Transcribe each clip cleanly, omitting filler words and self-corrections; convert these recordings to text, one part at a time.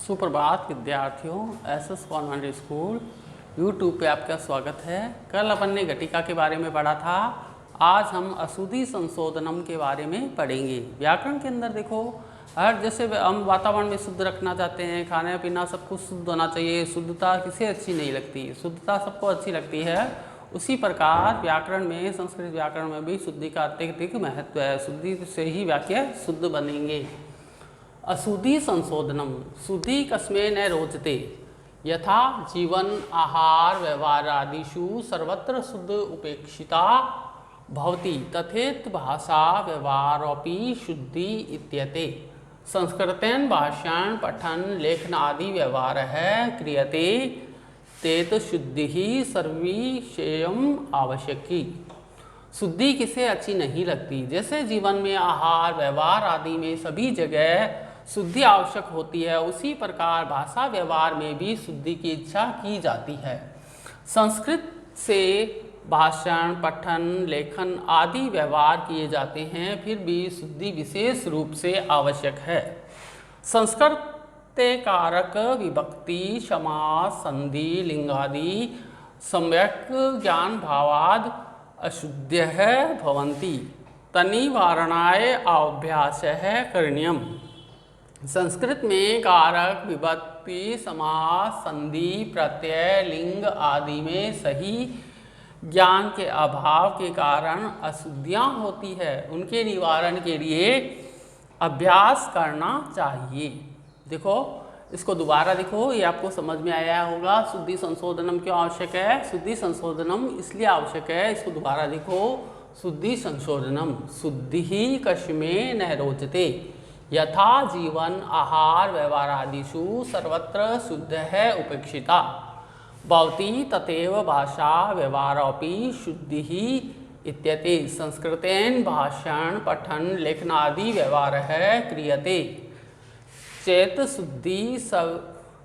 सुप्रभात विद्यार्थियों, SS convent school YouTube पे आपका स्वागत है। कल अपन ने घटिका के बारे में पढ़ा था। आज हम अशुद्धि संशोधनम के बारे में पढ़ेंगे। व्याकरण के अंदर देखो, हर जैसे हम वातावरण में शुद्ध रखना चाहते हैं, खाना पीना सब कुछ शुद्ध होना चाहिए। शुद्धता किसे अच्छी नहीं लगती, शुद्धता सबको अच्छी लगती है। उसी प्रकार व्याकरण में, संस्कृत व्याकरण में भी शुद्धि का अत्यधिक महत्व है। शुद्धि से ही वाक्य शुद्ध बनेंगे। अशुद्धि संशोधनम, शुद्धि कस्मै न रोचते, यथा जीवन आहार व्यवहारादिषु सर्वत्र शुद्ध उपेक्षिता भवति, तथेत भाषा व्यवहारोपि शुद्धि इत्यते। संस्कृतेन भाषाण पठन लेखन आदि व्यवहार है क्रियते, तेत शुद्धि ही सर्विषेयम आवश्यकी। शुद्धि किसे अच्छी नहीं लगती, जैसे जीवन में आहार व्यवहार आदि में सभी जगह शुद्धि आवश्यक होती है, उसी प्रकार भाषा व्यवहार में भी शुद्धि की इच्छा की जाती है। संस्कृत से भाषण पठन लेखन आदि व्यवहार किए जाते हैं, फिर भी शुद्धि विशेष रूप से आवश्यक है। संस्कृत कारक विभक्ति समास संधि लिंगादि सम्यक ज्ञान भावाद अशुद्ध भवन्ति, तन्निवारणाय अभ्यास करणीयम। संस्कृत में कारक विभक्ति समास संधि प्रत्यय लिंग आदि में सही ज्ञान के अभाव के कारण अशुद्धियाँ होती है, उनके निवारण के लिए अभ्यास करना चाहिए। देखो, इसको दोबारा देखो, ये आपको समझ में आया होगा। शुद्धि संशोधनम क्यों आवश्यक है? शुद्धि संशोधनम इसलिए आवश्यक है, इसको दोबारा देखो। शुद्धि संशोधनम, शुद्धि ही कस्मै न रोचते, यथा जीवन आहार व्यवहारादिषु सर्वत्र शुद्ध है उपेक्षिता भवति, तथैव भाषा व्यवहारोपि शुद्धि ही इत्यते। संस्कृतेन भाषण पठन लेखन आदि व्यवहार है क्रियते, चेत शुद्धि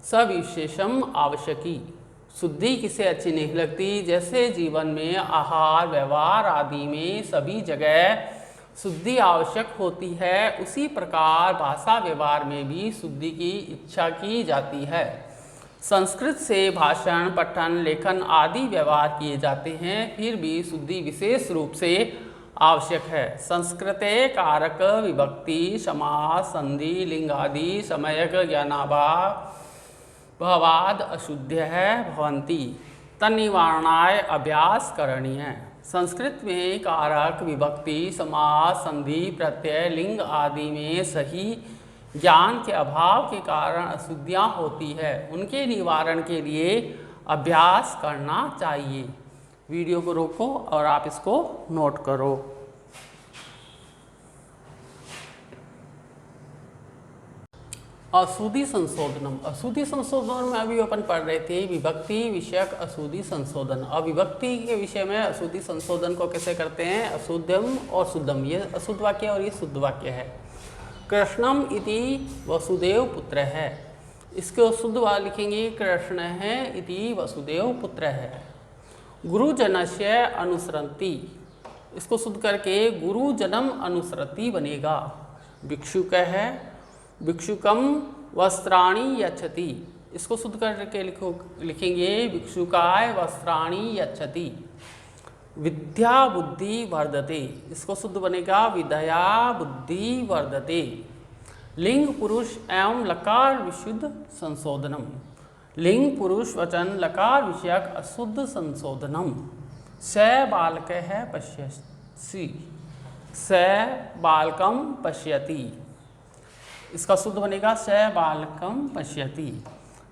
सविशेषम आवश्यकी। शुद्धि किसे अच्छी नहीं लगती, जैसे जीवन में आहार व्यवहार आदि में सभी जगह शुद्धि आवश्यक होती है, उसी प्रकार भाषा व्यवहार में भी शुद्धि की इच्छा की जाती है। संस्कृत से भाषण पठन लेखन आदि व्यवहार किए जाते हैं, फिर भी शुद्धि विशेष रूप से आवश्यक है। संस्कृते कारक विभक्ति समास संधि लिंगादि समयक ज्ञानाभावाद अशुद्ध भवन्ति, तन्निवारणाय अभ्यास करणीय। संस्कृत में कारक विभक्ति समास संधि प्रत्यय लिंग आदि में सही ज्ञान के अभाव के कारण अशुद्धियाँ होती है, उनके निवारण के लिए अभ्यास करना चाहिए। वीडियो को रोको और आप इसको नोट करो। अशुद्धि संशोधनम, अशुद्धि संशोधन में अभी अपन पढ़ रहे थे विभक्ति विषयक अशुद्धि संशोधन। अब विभक्ति के विषय में अशुद्धि संशोधन को कैसे करते हैं? अशुद्धम और शुद्धम, ये अशुद्ध वाक्य और ये शुद्ध वाक्य है। कृष्णम इति वसुदेव पुत्र है, इसको शुद्ध वाक्य लिखेंगे कृष्ण है इति वसुदेव पुत्र है। गुरुजनस्य अनुसरन्ति, इसको शुद्ध करके गुरुजनम अनुसरति बनेगा। भिक्षुक है, भिक्षुकम वस्त्राणि यच्छति, इसको शुद्ध करके लिखेंगे भिक्षुकाय वस्त्राणि यच्छति। विद्या बुद्धि वर्धते, इसको शुद्ध बनेगा विद्या बुद्धि वर्धते। लिंग पुरुष एवं लकार विशुद्ध संशोधनम, लिंग पुरुष वचन लकार विषयक अशुद्ध संशोधनम। स बालक है पश्यसि, स बालकम पश्यति, इसका शुद्ध बनेगा स बालकम पश्यति।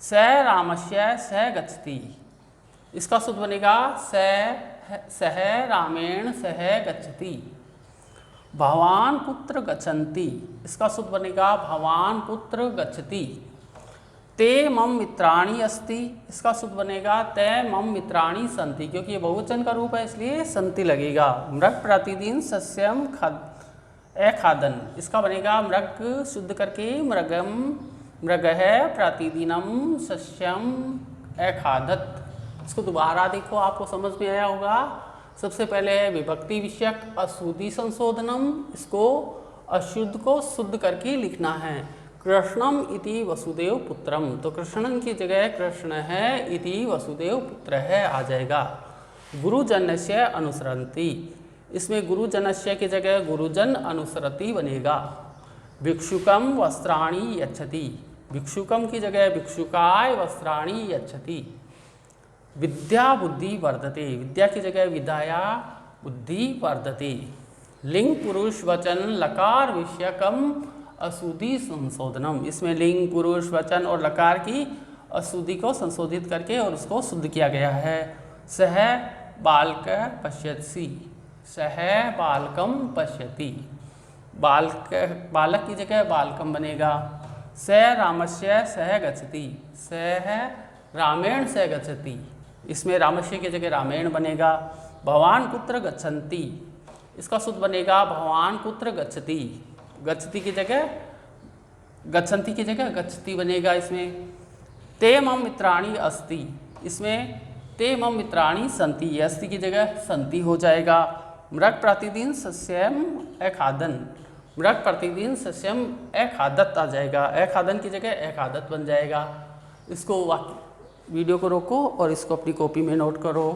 स रामस्य स गच्छति, इसका शुद्ध बनेगा सह रामेण सह गच्छति। भवान पुत्र गच्छन्ति, इसका शुद्ध बनेगा भवान पुत्र गच्छति। ते मम मित्राणि अस्ति, इसका शुद्ध बनेगा ते मम मित्राणि सन्ति, क्योंकि ये बहुवचन का रूप है इसलिए संति लगेगा। मृग प्रतिदिन सस्यम खादन, इसका बनेगा मृग शुद्ध करके मृगम मृग है प्रतिदिनम सस्यम अखादत। इसको दोबारा देखो, आपको समझ में आया होगा। सबसे पहले विभक्ति विषयक अशुद्धि संशोधनम, इसको अशुद्ध को शुद्ध करके लिखना है। कृष्णम इति वसुदेव पुत्रम, तो कृष्णन की जगह कृष्ण है, इति वसुदेव पुत्र है आ जाएगा। गुरुजनस्य अनुसरन्ति, इसमें गुरुजनस्य की जगह गुरुजन अनुसरति बनेगा। भिक्षुकम वस्त्राणि यच्छति, भिक्षुकम की जगह भिक्षुकाय वस्त्राणि यच्छति। विद्या बुद्धि वर्धते, विद्या की जगह विद्या बुद्धि वर्धते। लिंग पुरुष वचन लकार विषयकम अशुद्धि संशोधनम, इसमें लिंग पुरुष वचन और लकार की अशुद्धि को संशोधित करके और उसको शुद्ध किया गया है। सह बालक पश्यति, सह बालकम पश्यति, बालक की जगह बालकम बनेगा। स रामस्य सह गच्छति, सह रामेण सह गच्छति, इसमें रामस्य की जगह रामेण बनेगा। भवान कुत्र गच्छन्ति, इसका शुद्ध बनेगा भवान कुत्र गच्छति, गच्छति की जगह गच्छन्ति की जगह गच्छति बनेगा इसमें। ते मम मित्राणि अस्ति, इसमें ते मम मित्राणि सन्ति, अस्ति की जगह सन्ति हो जाएगा। मृग प्रतिदिन सस्यम अखादन, मृग प्रतिदिन सस्यम अखादत आ जाएगा, अखादन की जगह अखादत बन जाएगा। इसको वीडियो को रोको और इसको अपनी कॉपी में नोट करो।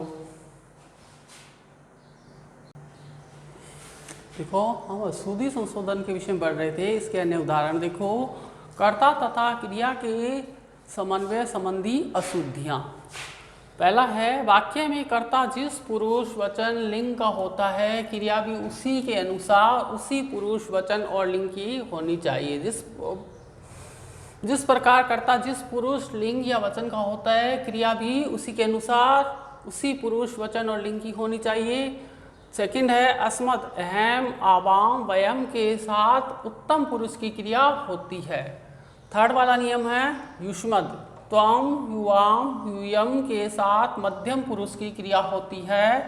देखो हम अशुद्धि संशोधन के विषय में पढ़ रहे थे, इसके अन्य उदाहरण देखो। कर्ता तथा क्रिया के समन्वय संबंधी अशुद्धियाँ। पहला है वाक्य में कर्ता जिस पुरुष वचन लिंग का होता है, क्रिया भी उसी के अनुसार उसी पुरुष वचन और लिंग की होनी चाहिए। जिस प्रकार कर्ता जिस पुरुष लिंग या वचन का होता है, क्रिया भी उसी के अनुसार उसी पुरुष वचन और लिंग की होनी चाहिए। सेकंड है अस्मद अहम आवाम वयम के साथ उत्तम पुरुष की क्रिया होती है। थर्ड वाला नियम है युष्मद, त्वम युवाम यूयम के साथ मध्यम पुरुष की क्रिया होती है।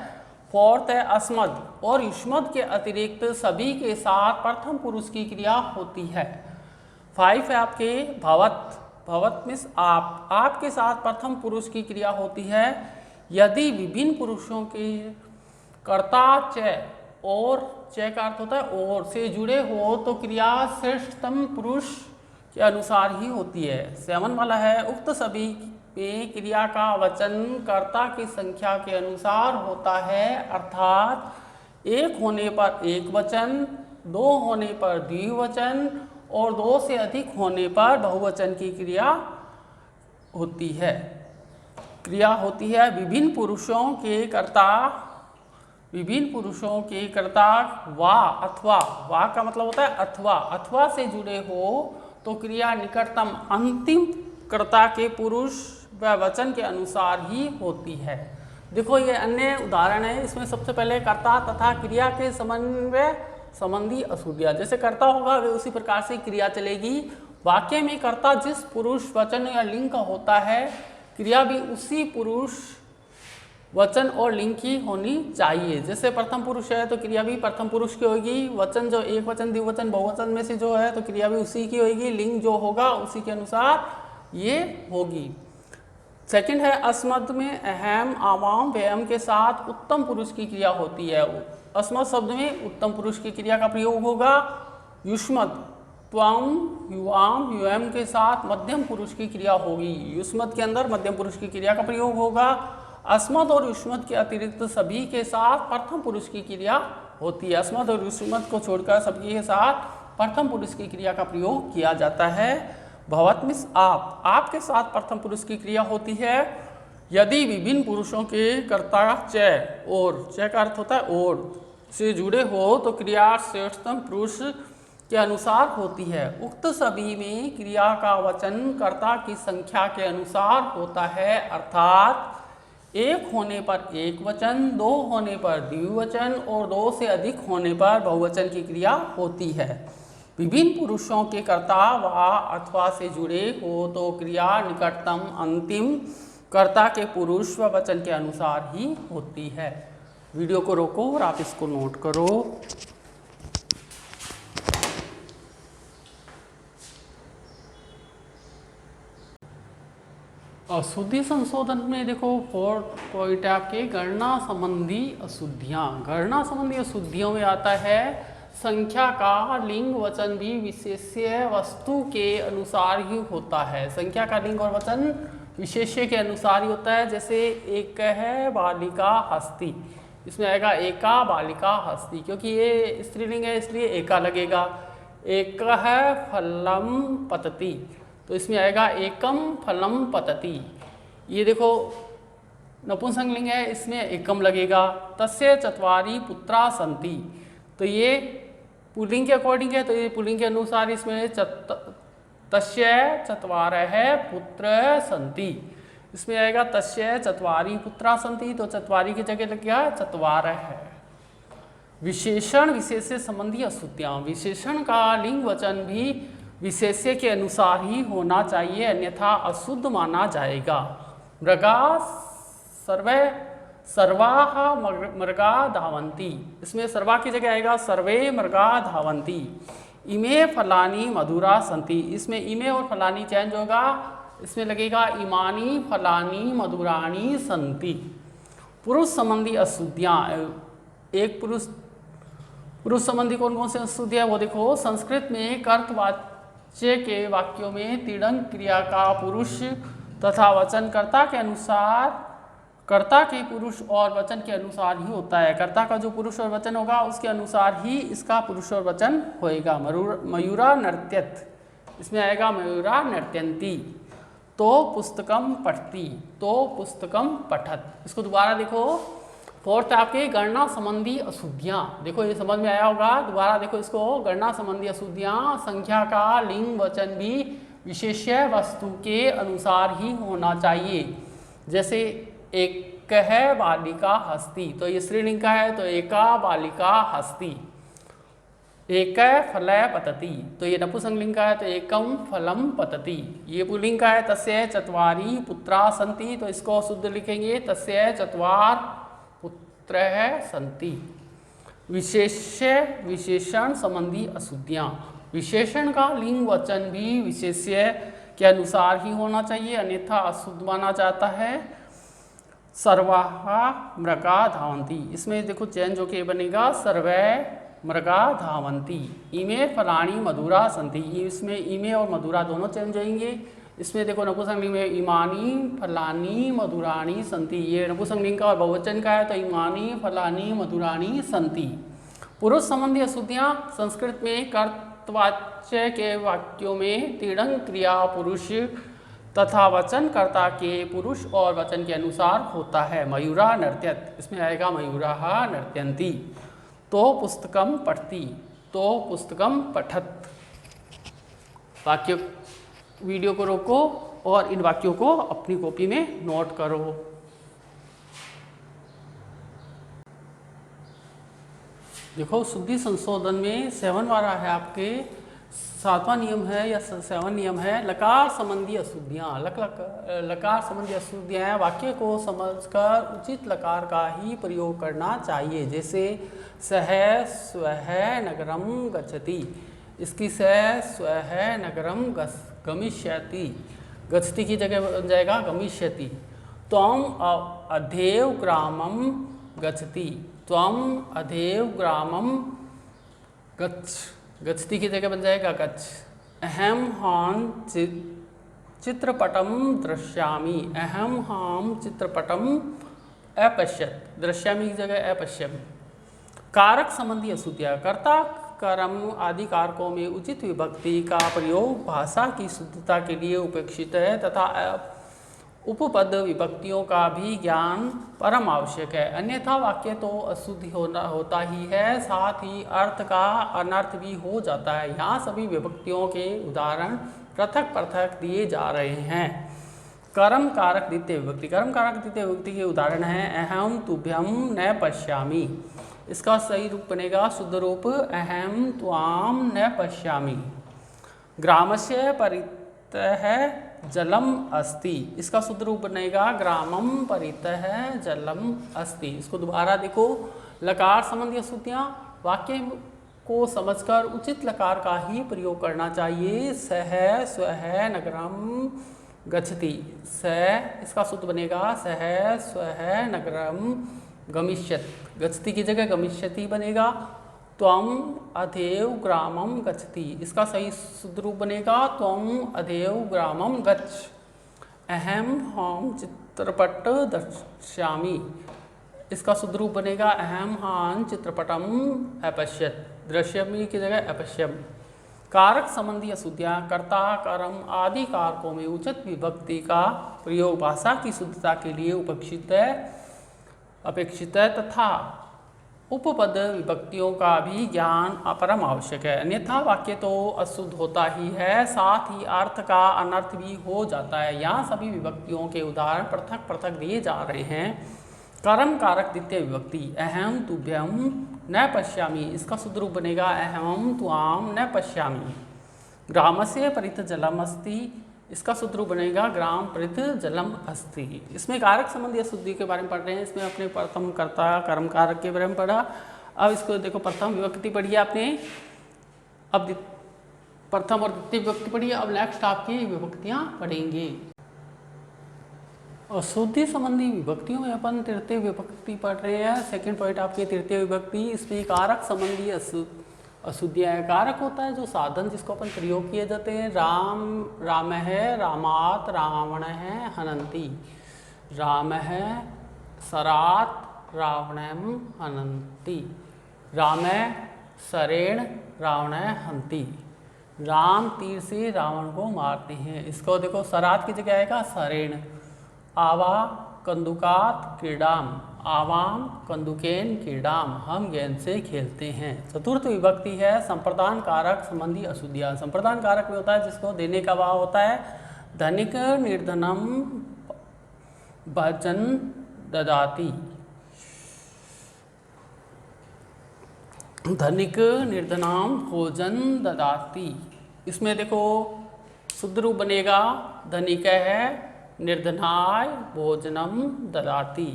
फोर्थ है अस्मद और युष्मद के अतिरिक्त सभी के साथ प्रथम पुरुष की क्रिया होती है। 5 है आपके भवत, भवत मीन्स आपके साथ प्रथम पुरुष की क्रिया होती है। यदि विभिन्न पुरुषों के कर्ता च और च का अर्थ होता है और से जुड़े हो तो क्रिया श्रेष्ठतम पुरुष के अनुसार ही होती है। 7 वाला है उक्त सभी में क्रिया का वचन कर्ता की संख्या के अनुसार होता है, अर्थात 1 होने पर एक वचन, 2 होने पर द्विवचन और 2 से अधिक होने पर बहुवचन की क्रिया होती है। क्रिया होती है विभिन्न पुरुषों के कर्ता वा अथवा, वा का मतलब होता है अथवा से जुड़े हो तो क्रिया निकटतम अंतिम कर्ता के पुरुष व वचन के अनुसार ही होती है। देखो ये अन्य उदाहरण है, इसमें सबसे पहले कर्ता तथा क्रिया के समन्वय संबंधी अशुद्धियाँ। जैसे कर्ता होगा वे उसी प्रकार से क्रिया चलेगी। वाक्य में कर्ता जिस पुरुष वचन या लिंग का होता है, क्रिया भी उसी पुरुष वचन और लिंग की होनी चाहिए। जैसे प्रथम पुरुष है तो क्रिया भी प्रथम पुरुष की होगी, वचन जो एक वचन द्विवचन बहुवचन में से जो है तो क्रिया भी उसी की होगी, लिंग जो होगा उसी के अनुसार ये होगी। सेकंड है अस्मद में अहम आवाम व्ययम के साथ उत्तम पुरुष की क्रिया होती है। अस्मद शब्द में उत्तम पुरुष की क्रिया का प्रयोग होगा। युष्मद त्वम युवाम युएम के साथ मध्यम पुरुष की क्रिया होगी, युष्मद के अंदर मध्यम पुरुष की क्रिया का प्रयोग होगा। अस्मद और युष्मद के अतिरिक्त सभी के साथ प्रथम पुरुष की क्रिया होती है। अस्मद और युष्मद को छोड़कर सभी के साथ प्रथम पुरुष की क्रिया का प्रयोग किया जाता है। भवत मीन्स आपके साथ प्रथम पुरुष की क्रिया होती है। यदि विभिन्न पुरुषों के कर्ता च और च का अर्थ होता है और से जुड़े हो तो क्रिया श्रेष्ठतम पुरुष के अनुसार होती है। उक्त सभी में क्रिया का वचन कर्ता की संख्या के अनुसार होता है, अर्थात 1 होने पर एक वचन, 2 होने पर द्विवचन और 2 से अधिक होने पर बहुवचन की क्रिया होती है। विभिन्न पुरुषों के कर्ता वा अथवा से जुड़े हो तो क्रिया निकटतम अंतिम कर्ता के पुरुष व वचन के अनुसार ही होती है। वीडियो को रोको और आप इसको नोट करो। अशुद्धि संशोधन में देखो 4 पॉइंट आपके गणना संबंधी अशुद्धियाँ। गणना संबंधी अशुद्धियों में आता है संख्या का लिंग वचन भी विशेष्य वस्तु के अनुसार ही होता है। संख्या का लिंग और वचन विशेष्य के अनुसार ही होता है। जैसे एक है बालिका हस्ती, इसमें आएगा एका बालिका हस्ती, क्योंकि ये स्त्रीलिंग है इसलिए एका लगेगा। एक है फलम पतति, तो इसमें आएगा एकम फलम पतति। ये देखो नपुंसकलिंग है, इसमें एकम लगेगा। तस्य चत्वारि पुत्रा सन्ति, तो ये पुल्लिंग के अकॉर्डिंग है, तो ये पुल्लिंग के अनुसार इसमें तस्य चत्वारः पुत्र सन्ति, इसमें आएगा तस्य चत्वारि पुत्रा सन्ति, तो चत्वारि की जगह लग गया चत्वारः। विशेषण विशेष्य संबंधी अशुद्धियाँ, विशेषण का लिंग वचन भी विशेष्य के अनुसार ही होना चाहिए, अन्यथा अशुद्ध माना जाएगा। मृगा सर्वाः मृगा धावन्ति, इसमें सर्वा की जगह आएगा सर्वे मृगा धावन्ति। इमे फलानी मधुरा सन्ति, इसमें इमे और फलानी चेंज होगा, इसमें लगेगा इमानी फलानी मधुराणी सन्ति। पुरुष संबंधी अशुद्धियाँ, एक पुरुष संबंधी कौन कौन से अशुद्धियाँ वो देखो। संस्कृत में कर्तवाच्य के वाक्यों में तिङः क्रिया का पुरुष तथा वचनकर्ता के अनुसार, कर्ता के पुरुष और वचन के अनुसार ही होता है। कर्ता का जो पुरुष और वचन होगा उसके अनुसार ही इसका पुरुष और वचन होएगा। मयूरा नृत्यत, इसमें आएगा मयूरा नृत्यन्ति। तो पुस्तकम पठति, तो पुस्तकम पठत। इसको दोबारा देखो, फोर्थ आपके गणना संबंधी अशुद्धियाँ, देखो ये समझ में आया होगा। दोबारा देखो इसको, गणना संबंधी अशुद्धियाँ, संख्या का लिंग वचन भी विशेष्य वस्तु के अनुसार ही होना चाहिए। जैसे एक है बालिका हस्ती, तो ये स्त्रीलिंग का है, तो एका बालिका हस्ती। एक फल पतति, तो ये नपुंसकलिंग का है, तो एकम फलम पतति। ये पुल्लिंग का है, तस्य चत्वारि पुत्रा सन्ति, तो इसको शुद्ध लिखेंगे तस्य चत्वार पुत्रः सन्ति। विशेष्य विशेषण संबंधी अशुद्धियाँ, विशेषण का लिंग वचन भी विशेष्य के अनुसार ही होना चाहिए, अन्यथा अशुद्ध माना जाता है। सर्वाः मृगा धावन्ति, इसमें देखो चेंज होके बनेगा सर्वे मृगा धावन्ति। इमे फलानी मधुरा सन्ति, इसमें इमे और मधुरा दोनों चेंज होंगे। इसमें देखो नपुंसकलिंग में इमानी फलानी मधुराणी सन्ति, ये नपुंसकलिंग का और बहुवचन का है, तो इमानी फलानी मधुराणी सन्ति। पुरुष संबंधी अशुद्धियाँ, संस्कृत में कर्तवाच्य के वाक्यों में तिङः क्रिया पुरुष तथा वचनकर्ता के पुरुष और वचन के अनुसार होता है। मयूरा नृत्यत, इसमें आएगा मयूराः नृत्यन्ति। तो पुस्तकम पठति, तो पुस्तकम पठत। वाक्य वीडियो को रोको और इन वाक्यों को अपनी कॉपी में नोट करो। देखो शुद्धि संशोधन में 7 वाला है, आपके 7वां नियम है या 7वां नियम है लकार संबंधी अशुद्धियाँ। लकार संबंधी अशुद्धियाँ, वाक्य को समझकर उचित लकार का ही प्रयोग करना चाहिए। जैसे सह स्वः नगरम गच्छति, इसकी सह स्वः नगरम गमिष्यति, गच्छति की जगह बन जाएगा गमिष्यति। त्वम अधेव ग्रामम गच्छति, त्वम अधेव ग्रामम गच्छ, गच्छति की जगह बन जाएगा गच्छ। अहम हम चित्रपटम दृश्यामि, अहम हम चित्रपटम अपश्यत, दृश्यामि की जगह अपश्यम। कारक संबंधी अशुद्धियाँ, कर्ता कर्म आदि कारकों में उचित विभक्ति का प्रयोग भाषा की शुद्धता के लिए उपेक्षित है तथा उपपद विभक्तियों का भी ज्ञान परम आवश्यक है, अन्यथा वाक्य तो अशुद्ध होता ही है, साथ ही अर्थ का अनर्थ भी हो जाता है। यहाँ सभी विभक्तियों के उदाहरण पृथक पृथक दिए जा रहे हैं। कर्म कारक द्वितीय विभक्ति, कर्म कारक द्वितीय विभक्ति के उदाहरण हैं अहम तुभ्यम न पश्यामि, इसका सही रूप बनेगा शुद्ध रूप अहम त्वाम न पश्यामि। ग्रामस्य परितः जलम अस्ति, इसका शुद्ध रूप बनेगा ग्रामम परितः जलम अस्ति। इसको दोबारा देखो, लकार संबंधी अशुद्धियाँ, वाक्य को समझकर उचित लकार का ही प्रयोग करना चाहिए। सह स्वः नगरम गच्छति, सह इसका शुद्ध बनेगा सह स्वः नगरम गमिष्यत, गच्छति की जगह गमिष्यति बनेगा। त्वम अधेव ग्रामम गच्छति। इसका सही शुद्ध रूप बनेगा त्वम अधेव ग्रामम गच्छ। अहम हम चित्रपट दर्शयामि। इसका शुद्ध रूप बनेगा अहम हान चित्रपटम अपश्यत। दृश्यमि की जगह अपश्यम। कारक संबंधी अशुद्धियाँ कर्ता कर्म आदि कारकों में उचित विभक्ति का प्रयोग भाषा की शुद्धता के लिए अपेक्षित है तथा उपपद विभक्तियों का भी ज्ञान अपरम आवश्यक है, अन्यथा वाक्य तो अशुद्ध होता ही है, साथ ही अर्थ का अनर्थ भी हो जाता है। यहाँ सभी विभक्तियों के उदाहरण पृथक पृथक दिए जा रहे हैं। कर्म कारक द्वितीय विभक्ति अहम तुभ्यम न पश्यामि। इसका शुद्ध रूप बनेगा अहम त्वाम न पश्यामि। ग्रामस्य परित जलम अस्ति। इसका सूत्र बनेगा ग्राम परित जलम अस्ति। इसमें कारक संबंधी अशुद्धि के बारे में पढ़ रहे हैं। इसमें अपने प्रथम कर्ता कर्म कारक के बारे में पढ़ा। अब इसको देखो प्रथम विभक्ति पढ़िए आपने, अब प्रथम और द्वितीय विभक्ति पढ़िए। अब नेक्स्ट आपकी विभक्तियां पढ़ेंगे। अशुद्धि संबंधी विभक्तियों में अपन तृतीय विभक्ति पढ़ रहे हैं। सेकंड पॉइंट आपकी तृतीय विभक्ति। इसमें कारक संबंधी अशुद्धियाँ। कारक होता है जो साधन जिसको अपन प्रयोग किए जाते हैं। राम राम है, रामात रावण है, हनंती। राम है सरात रावणम हनंती। राम सरेण रावण हंती। राम तीर से रावण को मारते हैं। इसको देखो सरात की जगह आएगा सरेण। आवा कंदुकात क्रीडाम। आवाम कंदुकेन क्रीडाम। हम गेंद से खेलते हैं। चतुर्थ विभक्ति है संप्रदान कारक संबंधी अशुद्धियाँ। संप्रदान कारक में होता है जिसको देने का भाव होता है। धनिक निर्धनम भजन ददाति। धनिक निर्धनाम भोजन ददाति। इसमें देखो शुद्ध रूप बनेगा धनिक है निर्धनाय भोजनम ददाति।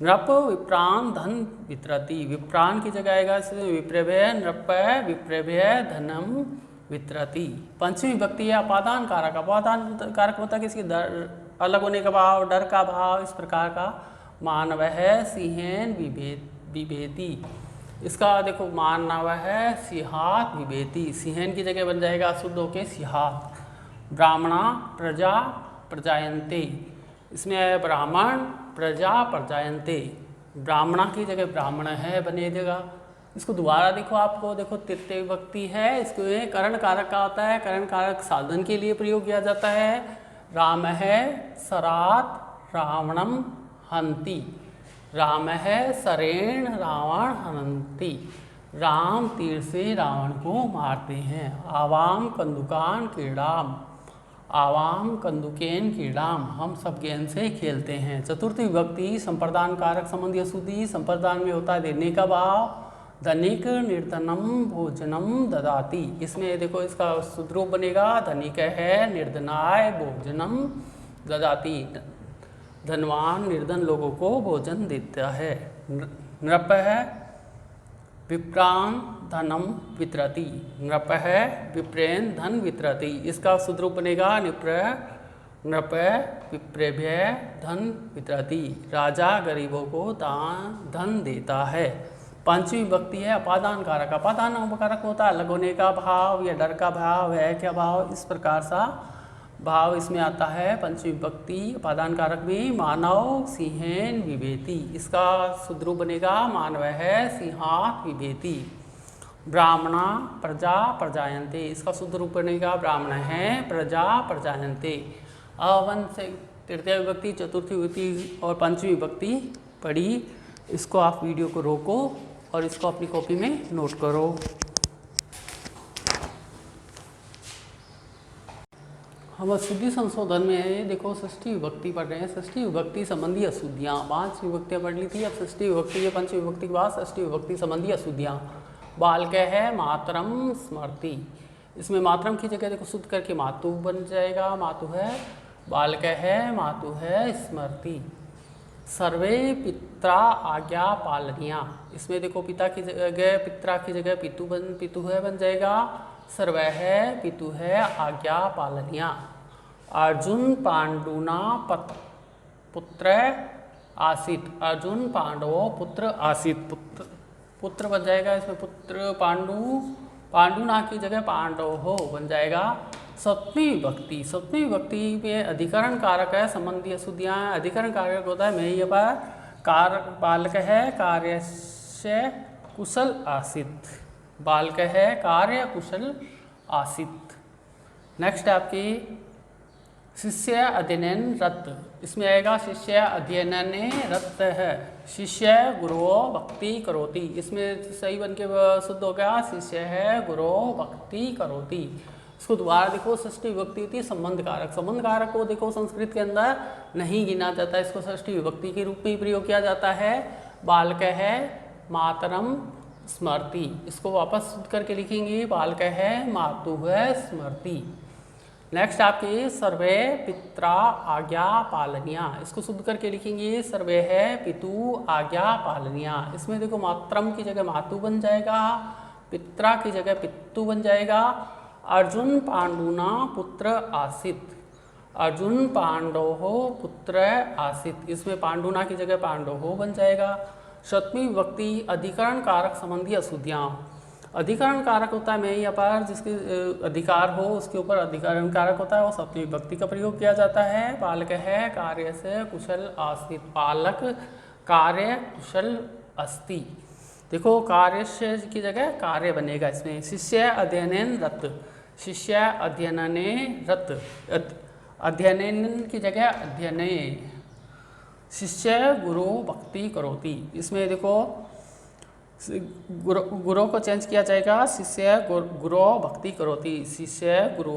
नृप विप्रान धन वितरति। विप्रान की जगह आएगा इसमें विप्रभय नृप विप्रभय धनम वितरति। पंचमी विभक्ति है अपादान कारक। अपादान कारक होता है किसी अलग होने का भाव, डर का भाव, इस प्रकार का। मानव है सिंहन विभेति। इसका देखो मानव है सिहात विभेति। सिंहन की जगह बन जाएगा शुद्ध होके सिहात। ब्राह्मणा प्रजा प्रजायन्ते। इसमें है ब्राह्मण प्रजा प्रजायन्ते। ब्राह्मणा की जगह ब्राह्मण है बनेगा। इसको दोबारा देखो, आपको देखो तृतीय विभक्ति है। इसको करण कारक का होता है। करण कारक साधन के लिए प्रयोग किया जाता है। राम है सरात रावणम हंति। राम है सरेण रावण हनंति। राम तीर से रावण को मारते हैं। आवाम कंदुकान क्रीडाम। आवाम कंदुकेन क्रीडाम। हम सब गेंद से खेलते हैं। चतुर्थ विभक्ति संप्रदान कारक संबंधी अशुद्धि। संप्रदान में होता है देने का भाव। धनिक निर्धनम भोजनम ददाति। इसमें देखो इसका शुद्ध रूप बनेगा धनिक है निर्धनाय भोजनम ददाति। धनवान निर्धन लोगों को भोजन देता है। नृप है विप्रान धनम वितरति। नृप है विप्रेन धन वितरति। इसका शुद्ध रूप बनेगा नृप विप्रेभ्य धन वितरति। राजा गरीबों को धन देता है। पंचमी विभक्ति है अपादान कारक। अपादान कारक होता है अलग होने का भाव या डर का भाव, है क्या भाव, इस प्रकार सा भाव इसमें आता है। पंचमी विभक्ति अपादान कारक में मानव सिंहन विभेति। इसका शुद्ध रूप बनेगा मानव है सिंहात विभेति। ब्राह्मणा प्रजा प्रजायन्ते। इसका शुद्ध रूप बनेगा ब्राह्मण है प्रजा प्रजायन्ते। अवन से तृतीय विभक्ति, चतुर्थी विभक्ति और पंचमी विभक्ति पढ़ी। इसको आप वीडियो को रोको और इसको अपनी कॉपी में नोट करो। हम अशुद्धि संशोधन में देखो षष्ठी विभक्ति पढ़ रहे हैं। षष्ठी विभक्ति संबंधी अशुद्धियाँ। 5 विभक्तियाँ पढ़ ली थी। अब षष्ठी विभक्ति है। पंचमी विभक्ति के बाद षष्ठी विभक्ति संबंधी अशुद्धियाँ। बालक है मातरम स्मृति। इसमें मातरम की जगह देखो शुद्ध करके मातु बन जाएगा। मातु है बालक है मातु है स्मृति। सर्वे पित्रा आज्ञा पालनिया। इसमें देखो पिता की जगह पित्रा की जगह पितु है बन जाएगा। सर्वे है पितु है आज्ञा पालनिया। अर्जुन पांडुना पुत्र आसीत। अर्जुन पांडवों पुत्र आसीत। पुत्र पुत्र बन जाएगा, इसमें पुत्र पांडु, पांडु ना की जगह पांडव हो बन जाएगा। सप्तमी विभक्ति, सप्तमी विभक्ति में अधिकरण कारक है, संबंधी अशुद्धियाँ। अधिकरण कारक होता है मैं ये पर कार बालक है कार्यस्य कुशल आसित, बालक है कार्य कुशल आसित। नेक्स्ट है आपकी शिष्य अध्ययन रत, इसमें आएगा शिष्य अध्ययन रत है, शिष्य गुरो भक्ति करोति, इसमें सही बन के शुद्ध हो गया शिष्य है गुरो भक्ति करोति। इसको दोबारा देखो, षष्ठी विभक्ति होती है संबंध कारक, संबंध कारक को देखो संस्कृत के अंदर नहीं गिना जाता, इसको षष्ठी विभक्ति के रूप में ही प्रयोग किया जाता है। बालक है मातरम स्मृति, इसको वापस शुद्ध करके लिखेंगे बालक है मातु है स्मृति। नेक्स्ट आपकी सर्वे पित्रा आज्ञा पालनिया, इसको शुद्ध करके लिखेंगे सर्वे है पितु आज्ञा पालनिया। इसमें देखो मातरम की जगह मातु बन जाएगा, पित्रा की जगह पितु बन जाएगा। अर्जुन पांडुना पुत्र आसित, अर्जुन पांडव पुत्र आसित, इसमें पांडुना की जगह पांडव हो बन जाएगा। सप्तमी विभक्ति अधिकरण कारक संबंधी अशुद्धियाँ, अधिकरण कारक होता है मैं यहाँ पर जिसके अधिकार हो उसके ऊपर अधिकरण कारक होता है, वो सप्तमी विभक्ति का प्रयोग किया जाता है। बालक है कार्य से कुशल आस्तित, बालक कार्य कुशल अस्ति, देखो कार्य से की जगह कार्य बनेगा इसमें। शिष्य अध्ययन रत, शिष्य अध्ययन रत, अध्ययन की जगह अध्ययन, शिष्य गुरु भक्ति करोति, इसमें देखो गुरु को चेंज किया जाएगा, शिष्य गुरु भक्ति करोति, शिष्य गुरु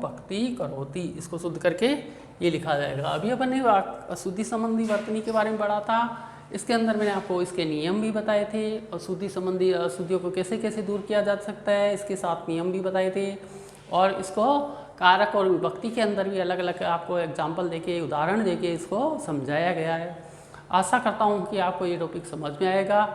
भक्ति करोति, इसको शुद्ध करके ये लिखा जाएगा। अभी अपन ने अशुद्धि संबंधी वर्तनी के बारे में पढ़ा था, इसके अंदर मैंने आपको इसके नियम भी बताए थे, अशुद्धि संबंधी अशुद्धियों को कैसे कैसे दूर किया जा सकता है, इसके साथ नियम भी बताए थे, और इसको कारक और विभक्ति के अंदर भी अलग अलग आपको एग्जाम्पल देके उदाहरण देके इसको समझाया गया है। आशा करता हूँ कि आपको ये टॉपिक समझ में आएगा।